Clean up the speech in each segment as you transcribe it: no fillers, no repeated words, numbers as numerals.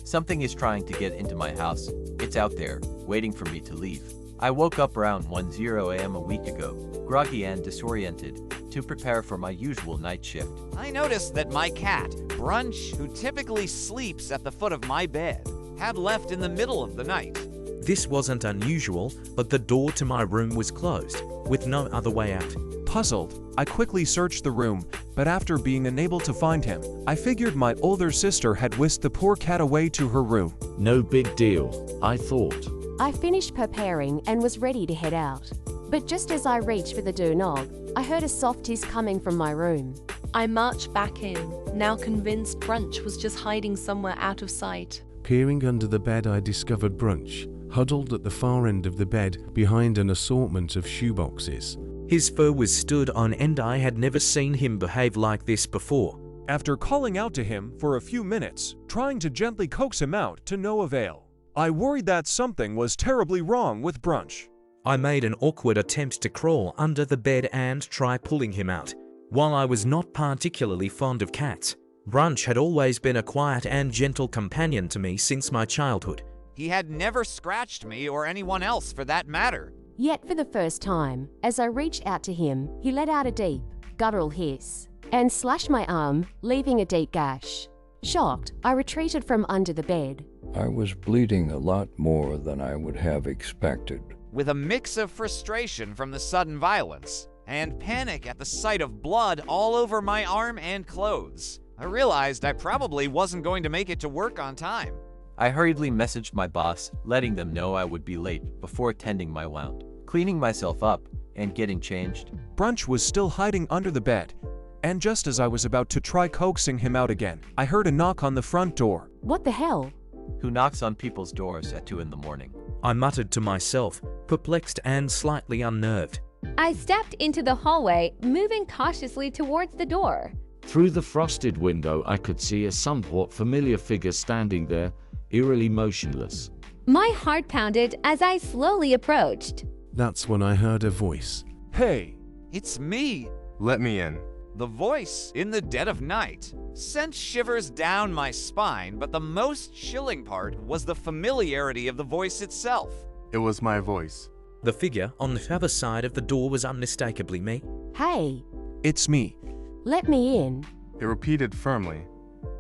Something is trying to get into my house. It's out there, waiting for me to leave. I woke up around 1:00 a.m. a week ago, groggy and disoriented, to prepare for my usual night shift. I noticed that my cat, Brunch, who typically sleeps at the foot of my bed, had left in the middle of the night. This wasn't unusual, but the door to my room was closed, with no other way out. Puzzled, I quickly searched the room, but after being unable to find him, I figured my older sister had whisked the poor cat away to her room. No big deal, I thought. I finished preparing and was ready to head out. But just as I reached for the doorknob, I heard a soft hiss coming from my room. I marched back in, now convinced Brunch was just hiding somewhere out of sight. Peering under the bed, I discovered Brunch, huddled at the far end of the bed behind an assortment of shoeboxes. His fur was stood on end. I had never seen him behave like this before. After calling out to him for a few minutes, trying to gently coax him out to no avail, I worried that something was terribly wrong with Brunch. I made an awkward attempt to crawl under the bed and try pulling him out. While I was not particularly fond of cats, Brunch had always been a quiet and gentle companion to me since my childhood. He had never scratched me or anyone else for that matter. Yet for the first time, as I reached out to him, he let out a deep, guttural hiss and slashed my arm, leaving a deep gash. Shocked, I retreated from under the bed. I was bleeding a lot more than I would have expected. With a mix of frustration from the sudden violence and panic at the sight of blood all over my arm and clothes, I realized I probably wasn't going to make it to work on time. I hurriedly messaged my boss, letting them know I would be late before tending my wound. Cleaning myself up and getting changed. Brunch was still hiding under the bed, and just as I was about to try coaxing him out again, I heard a knock on the front door. What the hell? Who knocks on people's doors at 2 in the morning? I muttered to myself, perplexed and slightly unnerved. I stepped into the hallway, moving cautiously towards the door. Through the frosted window, I could see a somewhat familiar figure standing there, eerily motionless. My heart pounded as I slowly approached. That's when I heard a voice. Hey! It's me! Let me in. The voice, in the dead of night, sent shivers down my spine, but the most chilling part was the familiarity of the voice itself. It was my voice. The figure on the other side of the door was unmistakably me. Hey! It's me. Let me in. It repeated firmly,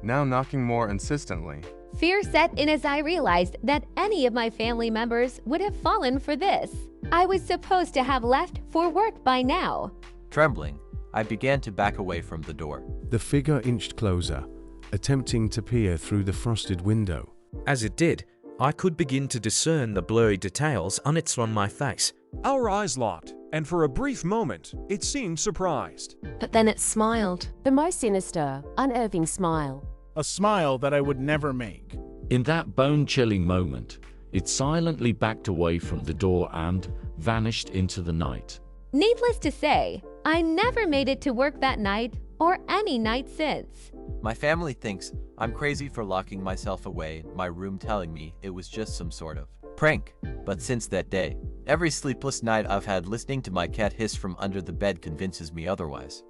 now knocking more insistently. Fear set in as I realized that any of my family members would have fallen for this. I was supposed to have left for work by now. Trembling, I began to back away from the door. The figure inched closer, attempting to peer through the frosted window. As it did, I could begin to discern the blurry details on my face. Our eyes locked, and for a brief moment, it seemed surprised. But then it smiled. The most sinister, unnerving smile. A smile that I would never make. In that bone-chilling moment, it silently backed away from the door and vanished into the night. Needless to say, I never made it to work that night or any night since. My family thinks I'm crazy for locking myself away in my room, telling me it was just some sort of prank. But since that day, every sleepless night I've had listening to my cat hiss from under the bed convinces me otherwise.